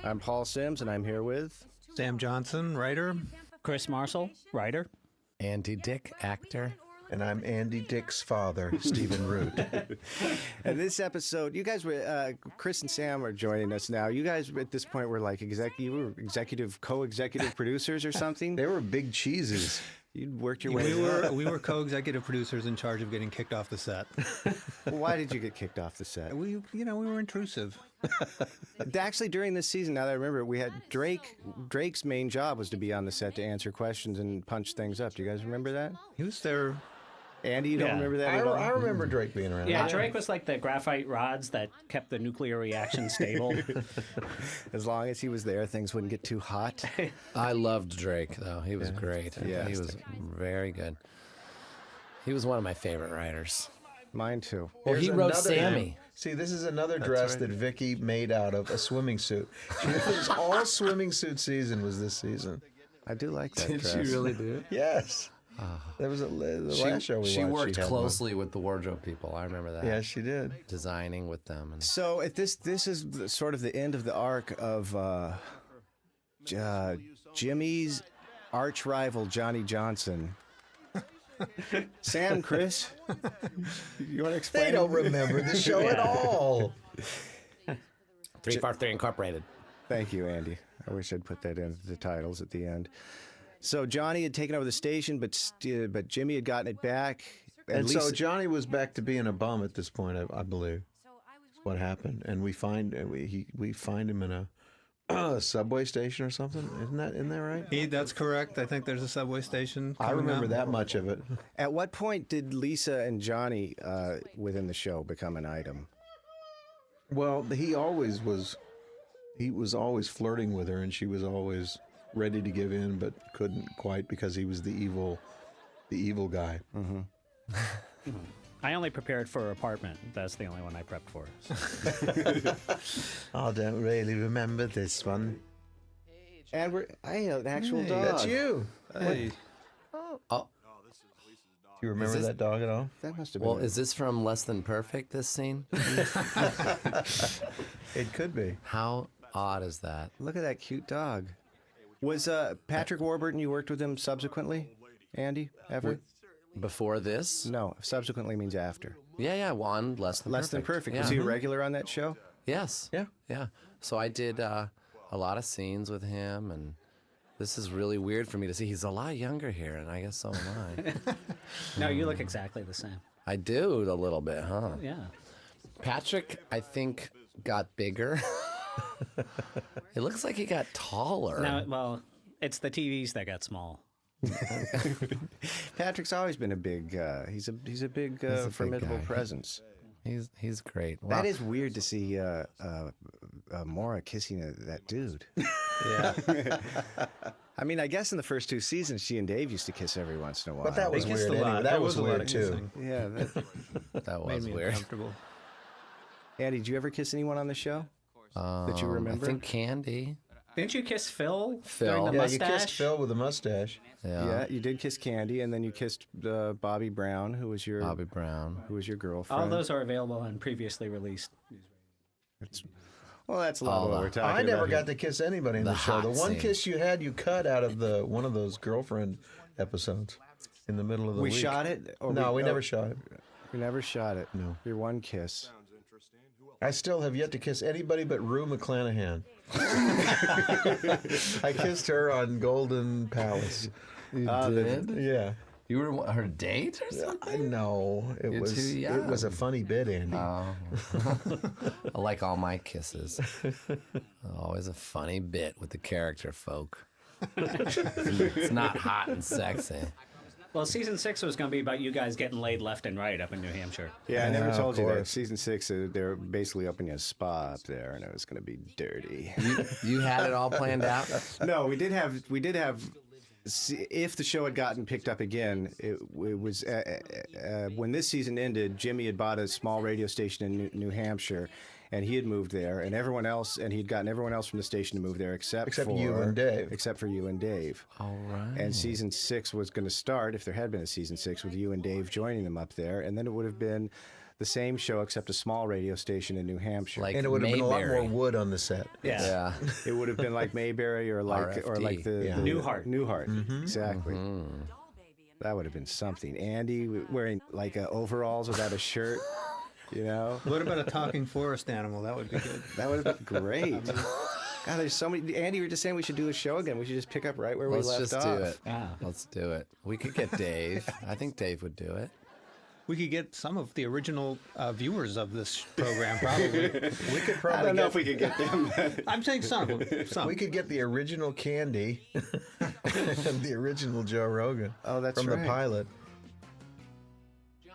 I'm Paul Sims, and I'm here with Sam Johnson, writer. Chris Marcil, writer. Andy Dick, actor. And I'm Andy Dick's father, Stephen Root. And this episode, you guys were, Chris and Sam are joining us now. You guys at this point were like co-executive producers or something? They were big cheeses. You worked your way up. We were co-executive producers in charge of getting kicked off the set. Well, why did you get kicked off the set? We were intrusive. Actually, during this season, now that I remember, we had Drake. Drake's main job was to be on the set to answer questions and punch things up. Do you guys remember that? He was there. Andy, you don't remember that at all? I remember Drake being around. Yeah, Drake was like the graphite rods that kept the nuclear reaction stable. As long as he was there, things wouldn't get too hot. I loved Drake, though. He was great. Yeah. He was very good. He was one of my favorite writers. Mine too. Well, he wrote Sammy. See, this is another dress that Vicky made out of a swimming suit. She thinks all swimming suit season was this season. I do like that Did dress. she really do? Yes. That was the last show we watched. She worked had closely with the wardrobe people. I remember that. one. Yeah, she did. Designing with them. And So at this is sort of the end of the arc of Jimmy's arch rival Johnny Johnson. Sam, Chris, you want to explain? They don't remember the show at all. 343 Incorporated. Thank you, Andy. I wish I'd put that in the titles at the end. So Johnny had taken over the station, but Jimmy had gotten it back. And so Johnny was back to being a bum at this point, I believe. That's what happened. And we find him in a subway station or something. Isn't that right? That's correct. I think there's a subway station. I remember that much of it. At what point did Lisa and Johnny within the show become an item? Well, he was always flirting with her, and she was always ready to give in, but couldn't quite because he was the evil guy. Mm-hmm. I only prepared for apartment. That's the only one I prepped for. I don't really remember this one. And I have an actual dog. That's you. Hey. Oh, Do you remember that dog at all? That must have been. well, is this from Less Than Perfect, this scene? It could be. How odd is that? Look at that cute dog. Was Patrick Warburton, you worked with him subsequently, Andy, ever? Before this? No, subsequently means after. Yeah, one Less Than Perfect. Less than perfect. Yeah. Was he a regular on that show? Yes. Yeah. So I did a lot of scenes with him, and this is really weird for me to see. He's a lot younger here, and I guess so am I. No, you look exactly the same. I do a little bit, huh? Yeah. Patrick, I think, got bigger. It looks like he got taller. Now, well, it's the TVs that got small. Patrick's always been a big. He's a big formidable guy. presence. He's great. That is weird to see Maura kissing that dude. Yeah. I mean, I guess in the first two seasons, she and Dave used to kiss every once in a while. But that was They kissed weird a lot. anyway. That There was a lot weird of too. kissing. Yeah. That Made was me weird. uncomfortable. Andy, did you ever kiss anyone on the show that you remember? I think Candy. Didn't you kiss Phil? Phil. During the Yeah, mustache? you kissed Phil with a mustache. Yeah, you did kiss Candy, and then you kissed Bobby Brown, who was your Bobby Brown. girlfriend. All those are available on previously released. Well, that's a lot of what we're talking about. I never here. got to kiss anybody in the show. hot The one scene. kiss you had, you cut out of one of those girlfriend episodes in the middle of the We week. shot it? Or No, we never shot it. We never shot it. No. Your one kiss. I still have yet to kiss anybody but Rue McClanahan. I kissed her on Golden Palace. You did? Yeah. You were her date or something? No, it You're was too young. it was a funny bit, Andy. Oh. I like all my kisses. Always a funny bit with the character folk. It's not hot and sexy. Well, season 6 was going to be about you guys getting laid left and right up in New Hampshire. Yeah, I never Yeah, told of you that. course. Season 6, they were basically opening a spa up there, and it was going to be dirty. You had it all planned out? No, we did have. If the show had gotten picked up again, it was when this season ended. Jimmy had bought a small radio station in New Hampshire, and he had moved there, and everyone else, and he'd gotten everyone else from the station to move there except for you and Dave. Except for you and Dave. All right. And season 6 was going to start, if there had been a season 6, with you and Dave joining them up there, and then it would have been the same show except a small radio station in New Hampshire. Like And it would have been a lot Mayberry. more wood on the set. Yeah. It would have been like Mayberry or like RFD. the Yeah. Newhart. Newhart, exactly. That would have been something. Andy wearing like overalls without a shirt, you know. What about a talking forest animal? That would be good. That would have been great. God, there's so many. Andy, you were just saying we should do the show again. We should just pick up right where Let's we left just off. do it. Ah. Let's do it. We could get Dave. I think Dave would do it. We could get some of the original viewers of this program, probably. We could I probably don't know get, if we could get them. I'm saying some. Some. we could get the original Candy and the original Joe Rogan. Oh, that's from right. the pilot.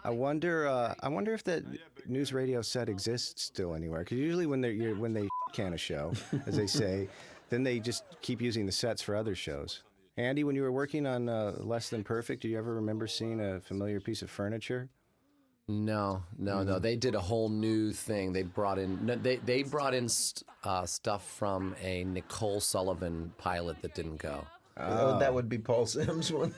I wonder if that news radio set exists still anywhere. Because usually when they can a show, as they say, then they just keep using the sets for other shows. Andy, when you were working on Less Than Perfect, do you ever remember seeing a familiar piece of furniture? No. They did a whole new thing. They brought in stuff from a Nicole Sullivan pilot that didn't go. Oh, that would be Paul Sims' one.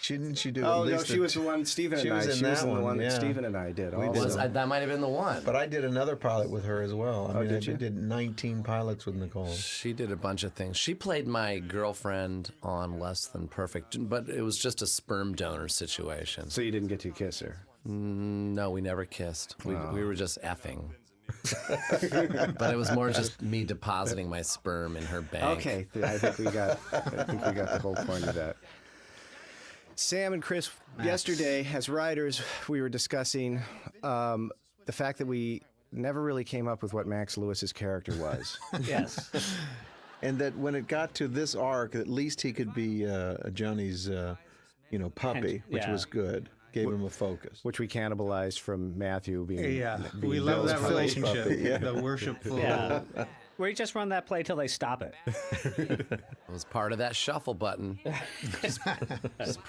Didn't she do? Oh at no, least she was the one Stephen and she I. was in She was that in the one, one that yeah. Stephen and I did. We Also. did. That might have been the one. But I did another pilot with her as well. I mean, did I you? did 19 pilots with Nicole. She did a bunch of things. She played my girlfriend on Less Than Perfect, but it was just a sperm donor situation. So you didn't get to kiss her. No, we never kissed. We were just effing. But it was more just me depositing my sperm in her bank. Okay, I think we got the whole point of that. Sam and Chris, yesterday as writers, we were discussing the fact that we never really came up with what Max Lewis's character was. Yes. And that when it got to this arc, at least he could be Johnny's, puppy, which yeah. was good. Gave him a focus. Which we cannibalized from Matthew being. Yeah, being we love Bill's that puppy. relationship. Yeah. The worshipful. Yeah. We just run that play till they stop it. It was part of that shuffle button. Just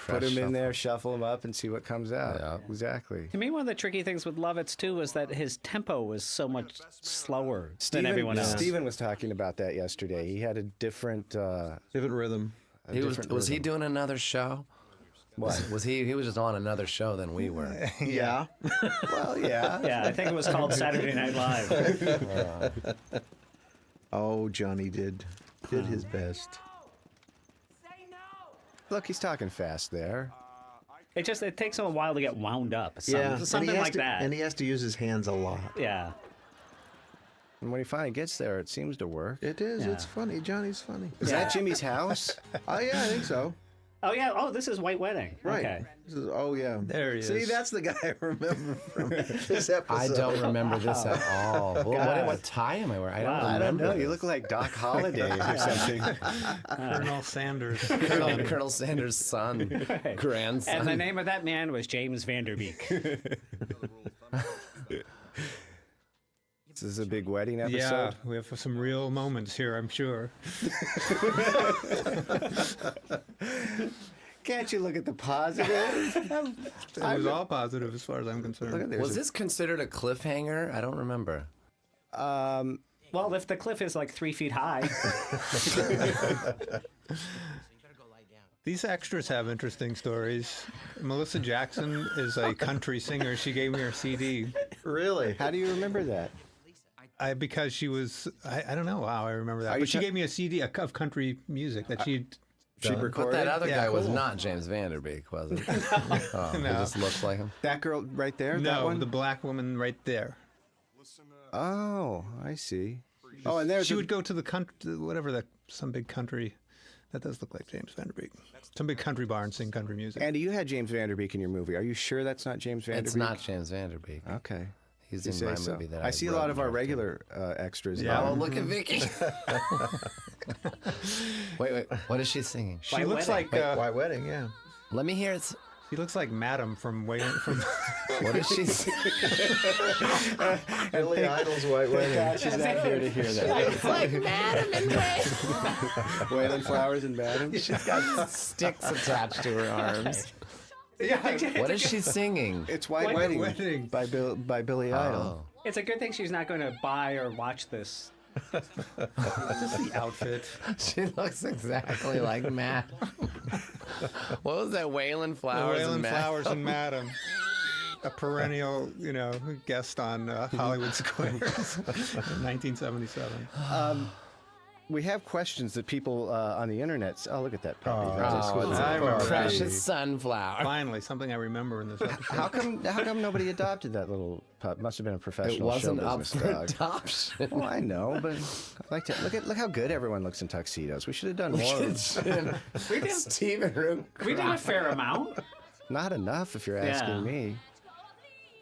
Put him in there, shuffle him up, and see what comes out. Yeah. Exactly. To me, one of the tricky things with Lovitz, too, was that his tempo was so much slower than everyone else. Stephen was talking about that yesterday. He had a different. Different rhythm. Was he doing another show? What? Was he was just on another show than we were. Yeah. Well, yeah. Yeah, I think it was called Saturday Night Live. Oh, Johnny did his best. Look, he's talking fast there. It takes him a while to get wound up. And Something he has like to, that. And he has to use his hands a lot. Yeah. And when he finally gets there, it seems to work. It is. Yeah. It's funny. Johnny's funny. Is that Jimmy's house? Oh, yeah, I think so. Oh, yeah. Oh, this is White Wedding. Right. Okay. Oh, yeah. There he See, is. that's the guy I remember from this episode. I don't remember this at all. What tie am I wearing? I don't Wow. I don't remember. know. You look like Doc Holliday or something. Colonel Sanders. Colonel Sanders' son, grandson. And the name of that man was James Vanderbeek. This is a big wedding Yeah, episode. we have some real moments here, I'm sure. Can't you look at the positive? It was all positive as far as I'm concerned. Look at this. Was this considered a cliffhanger? I don't remember. Well, if the cliff is like 3 feet high. These extras have interesting stories. Melissa Jackson is a country singer. She gave me her CD. Really? How do you remember that? Because she was, I don't know how I remember that. Are you But she ta- gave me a CD of country music that she'd She done. recorded? But that other Yeah, guy was cool. not James Vanderbeek, was it? Oh, he No. just looks like him. That girl right there? that No, one? the black woman right there. Oh, I see. Oh, and there's She would go to the country, some big country. That does look like James Vanderbeek. Some big country bar and sing country music. Andy, you had James Vanderbeek in your movie. Are you sure that's not James Vanderbeek? It's not James Vanderbeek. Okay. He's You in say my so. movie that I see a wrote lot and of our directed. regular extras. Yeah. now. Oh, look at Vicky. wait. What is she singing? She White looks Wedding. like White Wedding, yeah. Let me hear it. she looks like Madam from What is she singing? Billy Idol's White Wedding. She's not here to hear that. It's like Madam and Wayland Flowers and Madam. She's got sticks attached to her arms. What is she singing? It's White White Wedding, Wedding. by Billy Idol. Oh. It's a good thing she's not going to buy or watch this. just the outfit. She looks exactly like Matt. What was that? Wayland Flowers Wayland and Matt? Flowers and Madam. a perennial, guest on Hollywood Squares in 1977. We have questions that people on the internet. Oh, look at that puppy. I remember. Precious sunflower. Finally, something I remember in this episode. How come nobody adopted that little pup? Must have been a professional It wasn't show up business for dog. adoption. Well, I know, but I like to look how good everyone looks in tuxedos. We should have done more. We did, Steven Root. we did a fair amount. Not enough, if you're asking me.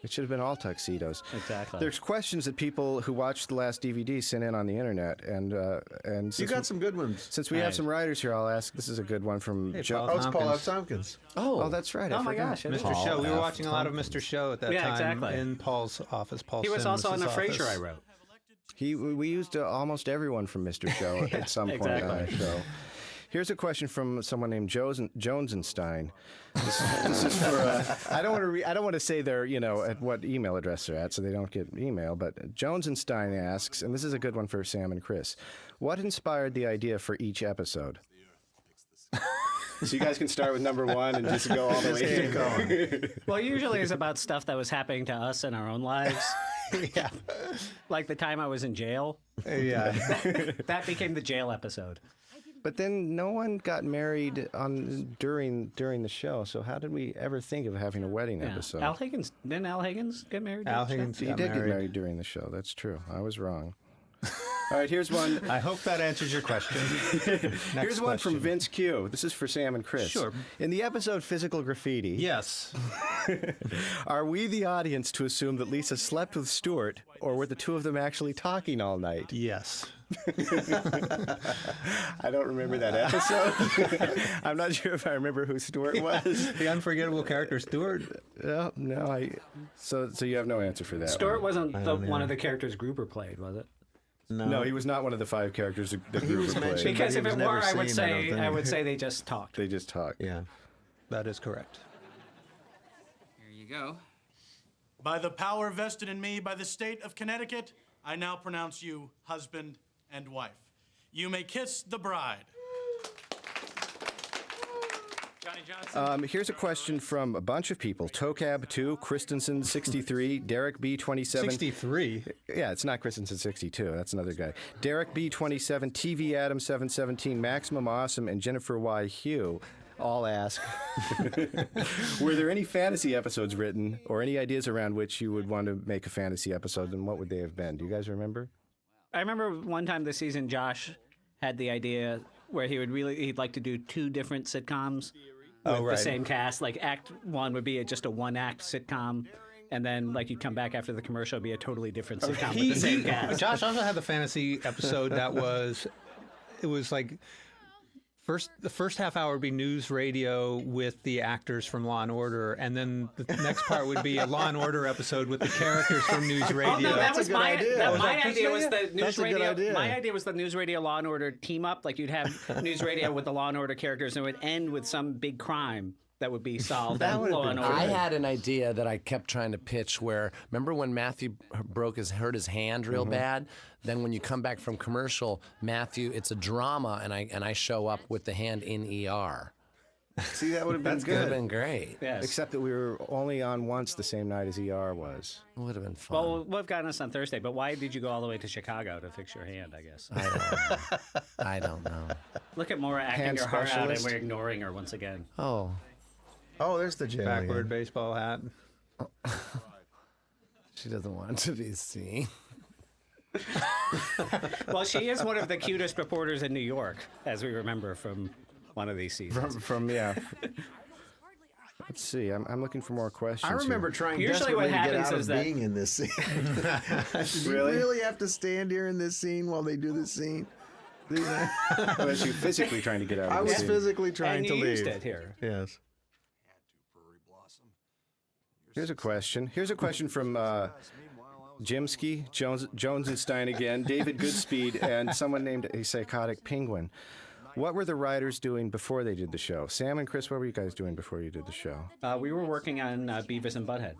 It should have been all tuxedos. Exactly. There's questions that people who watched the last DVD sent in on the internet, and You since got some good ones. since we have some writers here, I'll ask. This is a good one from Joe. Oh, it's Paul F. Tompkins. Oh, that's right. I Oh my forgot. gosh. It is. Mr. Show. We were F. watching a lot of Mr. Show at that Yeah, time exactly. in Paul's office. Paul He was Sims' also on the office. Frasier I wrote. We used almost everyone from Mr. Show at some point on our show. Here's a question from someone named Jonesenstein. This is for. I don't want to say their at what email address they're at, so they don't get email. But Jonesenstein asks, and this is a good one for Sam and Chris. What inspired the idea for each episode? So you guys can start with number one and just go all the way. Well, usually it's about stuff that was happening to us in our own lives. Yeah. Like the time I was in jail. Yeah. That became the jail episode. But then no one got married during the show. So how did we ever think of having a wedding episode? Didn't Al Higgins get married? Al Higgins He got did get married. married during the show. That's true. I was wrong. All right, here's one. I hope that answers your question. Here's one from Vince Q. This is for Sam and Chris. Sure. In the episode Physical Graffiti, Yes. are we the audience to assume that Lisa slept with Stuart, or were the two of them actually talking all night? Yes. I don't remember that episode. I'm not sure if I remember who Stuart was. The unforgettable character Stuart. No. So you have no answer for that. Stuart wasn't one of the characters Gruber played, was it? No, he was not one of the 5 characters that Gruber was played. mentioned. Because he if was it never were, I would seen, I don't say think. they just talked. They just talk. Yeah. That is correct. Here you go. By the power vested in me by the state of Connecticut, I now pronounce you husband and wife. You may kiss the bride. Johnny Johnson. Here's a question from a bunch of people. Tocab2, Christensen 63, Derek B27. 63. Yeah, it's not Christensen 62. That's another guy. Derek B27, TV Adam 717, Maximum Awesome, and Jennifer Y. Hugh all ask, were there any fantasy episodes written or any ideas around which you would want to make a fantasy episode, and what would they have been? Do you guys remember? I remember one time this season, Josh had the idea where he'd like to do 2 different sitcoms with the same cast. Like Act 1 would be just a 1-act sitcom, and then like you'd come back after the commercial, it'd be a totally different sitcom with the same cast. Josh also had the fantasy episode that was, it was like, the first half hour would be news radio with the actors from Law and Order, and then the next part would be a Law and Order episode with the characters from news radio. Oh, no, that was my idea. My idea was the That's news a good radio. idea. My idea was the news radio Law and Order team up. Like you'd have news radio with the Law and Order characters, and it would end with some big crime that would be solved. That on would have Law been and Order. I had an idea that I kept trying to pitch where, remember when Matthew hurt his hand real bad? Then when you come back from commercial, Matthew, it's a drama, and I show up with the hand in ER. See, that would have been Would have good. been great. Yes. Except that we were only on once the same night as ER was. It would have been fun. Well, we've gotten us on Thursday, but why did you go all the way to Chicago to fix your hand, I guess? I don't know. Look at Maura acting Hand her heart out, and specialist. we're ignoring her once again. Oh, Oh, there's the jail. Backward again. baseball hat. she doesn't want to be seen. Well, she is one of the cutest reporters in New York, as we remember from one of these seasons. Yeah. Let's see. I'm looking for more questions. I remember here. trying Usually what desperately to get happens out is of that- being in this scene. Do you really have to stand here in this scene while they do this scene? Unless you're physically trying to get out of I the was scene. physically trying and to you leave. used it here. Yes. Here's a question. Here's a question from Jimsky, Jonesenstein again, David Goodspeed, and someone named a psychotic penguin. What were the writers doing before they did the show? Sam and Chris, what were you guys doing before you did the show? We were working on Beavis and Butthead.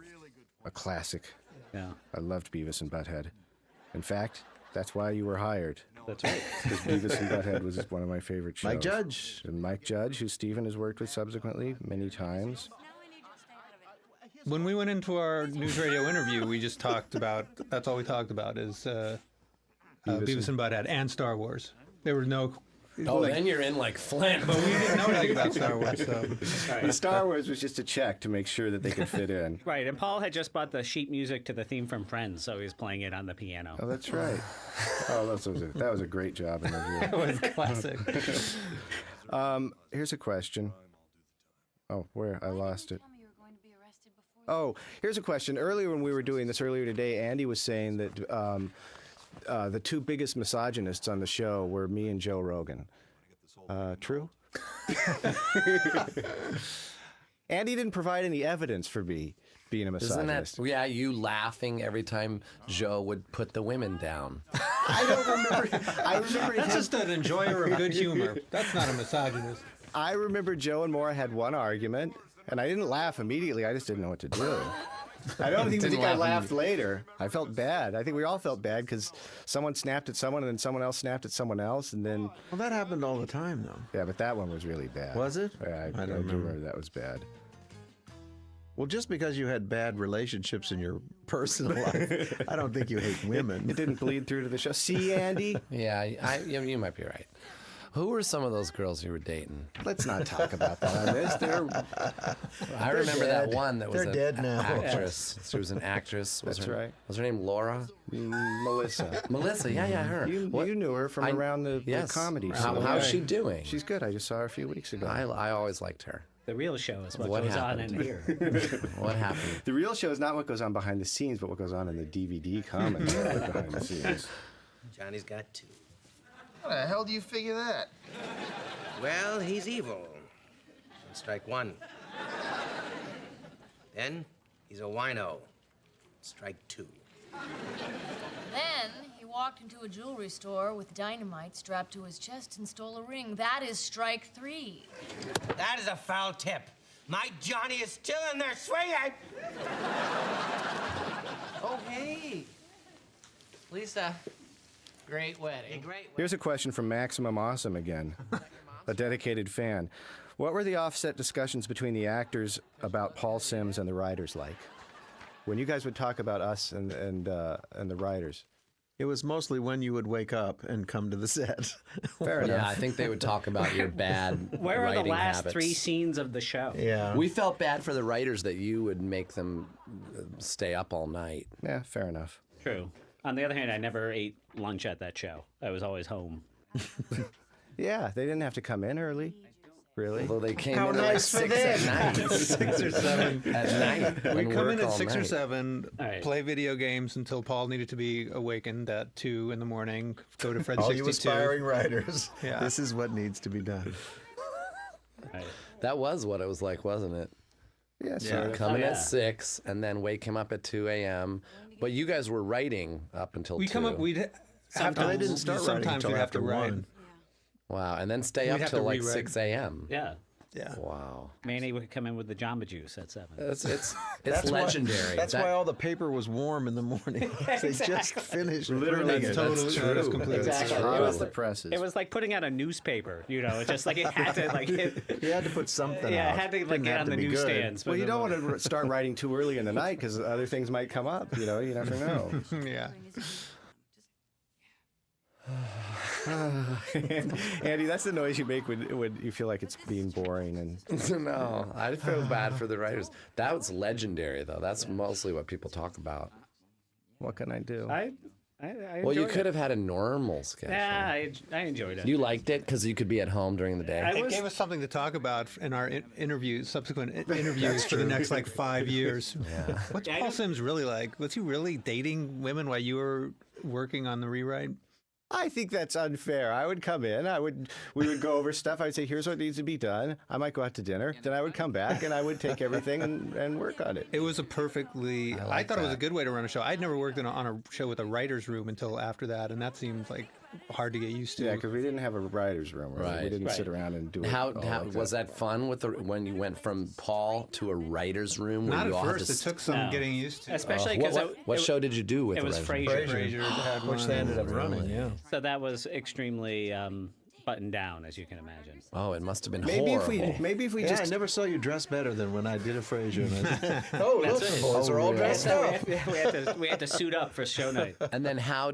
A classic. Yeah, I loved Beavis and Butthead. In fact, that's why you were hired. that's right. Because Beavis and Butthead was one of my favorite shows. Mike Judge. And Mike Judge, who Stephen has worked with subsequently many times. When we went into our news radio interview, we just talked about, that's all we talked about is Beavis and Butthead and Star Wars. There were no... Oh, then you're in like Flint. But we didn't know anything about Star Wars, so... The Star Wars was just a check to make sure that they could fit in. Right, and Paul had just bought the sheet music to the theme from Friends, so he was playing it on the piano. Oh, that's right. Oh, that was a great job interview. It was classic. Here's a question. Oh, where? I lost it. Oh, here's a question. Earlier when we were doing this earlier today, Andy was saying that the two biggest misogynists on the show were me and Joe Rogan. True? Andy didn't provide any evidence for me being a misogynist. Isn't that, you laughing every time Joe would put the women down? I don't remember. I remember That's just an enjoyer of good humor. That's not a misogynist. I remember Joe and Maura had one argument, and I didn't laugh immediately. I just didn't know what to do. I don't even think I laughed later. I felt bad. I think we all felt bad because someone snapped at someone, and then someone else snapped at someone else, and then... Well, that happened all the time, though. Yeah, but that one was really bad. Was it? Yeah, I do remember that was bad. Well, just because you had bad relationships in your personal life, I don't think you hate women. It didn't bleed through to the show. See, Andy? Yeah, you might be right. Who were some of those girls you were dating? Let's not talk about that on this. I remember that one that was They're dead now. actress. She was an actress. That's right. Was her name Laura? Melissa. Melissa, yeah, her. You knew her from around the comedy scene. How's she doing? She's good. I just saw her a few weeks ago. I always liked her. The real show is what goes happened? on in here. What happened? The real show is not what goes on behind the scenes, but what goes on in the DVD comments behind the scenes. Johnny's got two. How the hell do you figure that? Well, he's evil. On strike one. Then he's a wino. Strike two. Then he walked into a jewelry store with dynamite strapped to his chest and stole a ring. That is strike three. That is a foul tip. My Johnny is still in there swinging. Oh, hey. Lisa, great wedding. Here's a question from Maximum Awesome again, a dedicated fan. What were the offset discussions between the actors about Paul Simms and the writers like? When you guys would talk about us and the writers. It was mostly when you would wake up and come to the set. Fair enough. Yeah, I think they would talk about your bad Where are the writing last habits. 3 scenes of the show? Yeah. We felt bad for the writers that you would make them stay up all night. Yeah, fair enough. True. On the other hand, I never ate lunch at that show. I was always home. Yeah, they didn't have to come in early. Really? Although they came How in nice at for like 6 at them. night. 6 or 7 At night. We and come work in at all 6 or night. 7, right. play video games until Paul needed to be awakened at 2 in the morning, go to Fred All 62. you aspiring writers, Yeah. this is what needs to be done. Right. That was what it was like, wasn't it? Yeah, sort of. Come in yeah. at 6 and then wake him up at 2 a.m. But you guys were writing up until We 2. come up, we'd have Sometimes they didn't start writing sometimes until we'd have to after write. 1. Wow, and then stay We'd up have till to like rewrite. 6 a.m. Yeah. Yeah. Wow. Manny would come in with the Jamba Juice at 7. It's That's why- legendary. That's That- why all the paper was warm in the morning. They just finished Literally, printing it. Totally, that is completely Exactly. true. It was the presses. It was like putting out a newspaper, you know. It's just like it had to like hit. You had to put something Yeah, out. it had to like Didn't get have on to the be good. newsstands. Well, you don't want to start writing too early in the night because other things might come up. You know, you never know. Yeah. Andy, that's the noise you make when you feel like it's being boring. And No, I feel bad for the writers. That was legendary, though. That's mostly what people talk about. what can I do? I Well, you enjoyed could it. have had a normal schedule. Yeah, I enjoyed it. You liked it because you could be at home during the day. It gave us something to talk about in our interviews, subsequent interviews for the next like 5 years. Yeah. What's Paul Simms really like? Was he really dating women while you were working on the rewrite? I think that's unfair. I would come in. We would go over stuff. I'd say, here's what needs to be done. I might go out to dinner. Then I would come back and I would take everything and work on it. It was a perfectly. I thought it was a good way to run a show. I'd never worked on a show with a writer's room until after that, and that seemed like hard to get used to. Yeah, because we didn't have a writer's room. Right. We didn't sit around and do it. How all like was that fun with when you went from Paul to a writer's room? Not where you at all had first. to It took some No. getting used to. Especially What, because what show did you do with it the was writers' room? Frasier. Frasier had Which one. they ended up running, yeah. So that was extremely buttoned down, as you can imagine. Oh, it must have been Maybe horrible. if we Yeah, just I never saw you dress better than when I did a Frasier. Oh, look, the boys are all dressed up. We had to suit up for show night. And then how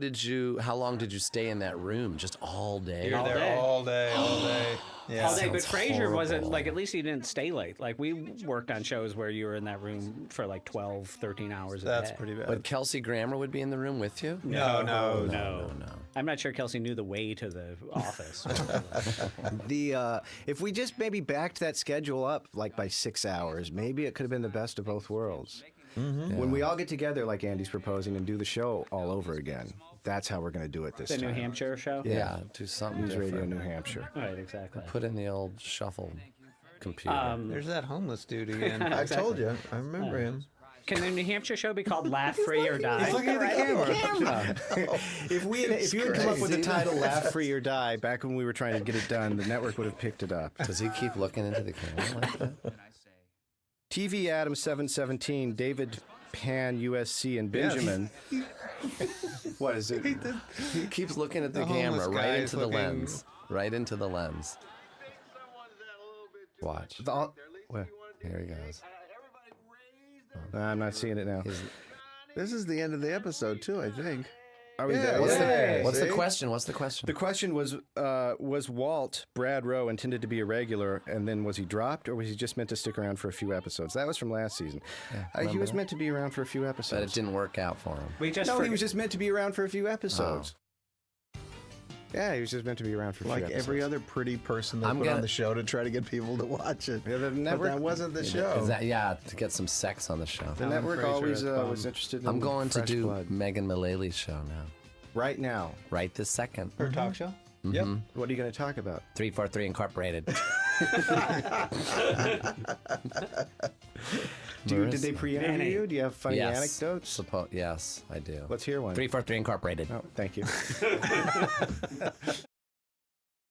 long did you stay in that room? Just all day? You're there day. all day, all day. Yeah. All day, but Sounds Frasier wasn't horrible. like, at least he didn't stay late. Like, we worked on shows where you were in that room for like 12, 13 hours a day. That's pretty bad. But Kelsey Grammer would be in the room with you? No. I'm not sure Kelsey knew the way to the office. if we just maybe backed that schedule up like by 6 hours, maybe it could have been the best of both worlds. When we all get together, like Andy's proposing, and do the show all over again, that's how we're going to do it this The time. New Hampshire show? Yeah, do something News Radio different. New Hampshire. Right, exactly. Put in the old shuffle computer. There's that homeless dude again. I told you. I remember him. Can the New Hampshire show be called Laugh Free or Die? Look at the camera. If you had come up with the title "Laugh Free or Die" back when we were trying to get it done, the network would have picked it up. Does he keep looking into the camera like that? TV717, David Pan, USC, and Benjamin. What is it? He keeps looking at the The camera homeless right guy into is the looking- lens. Right into the lens. Watch. What? Here he goes. I'm not seeing it now. This is the end of the episode, too, I think. Are we Yeah, there? What's the see? question? What's the question? The question was Walt Brad Rowe intended to be a regular, and then was he dropped, or was he just meant to stick around for a few episodes? That was from last season. He was meant to be around for a few But episodes. it didn't work out for him. He was just meant to be around for a few episodes. Yeah, he was just meant to be around for a few Like episodes. every other pretty person they I'm put on gonna- the show to try to get people to watch it. Yeah, the But network, that wasn't the Is show. that, to get some sex on the show. the network Fraser always at was interested in I'm going to fresh do blood. Megan Mullaley's show now. Right now. Right this second. Her talk show? Yep. What are you going to talk about? 343 Incorporated. Did they pre-interview you? Do you have funny Yes. anecdotes? Yes, I do. Let's hear one. 343 Incorporated. Oh, thank you.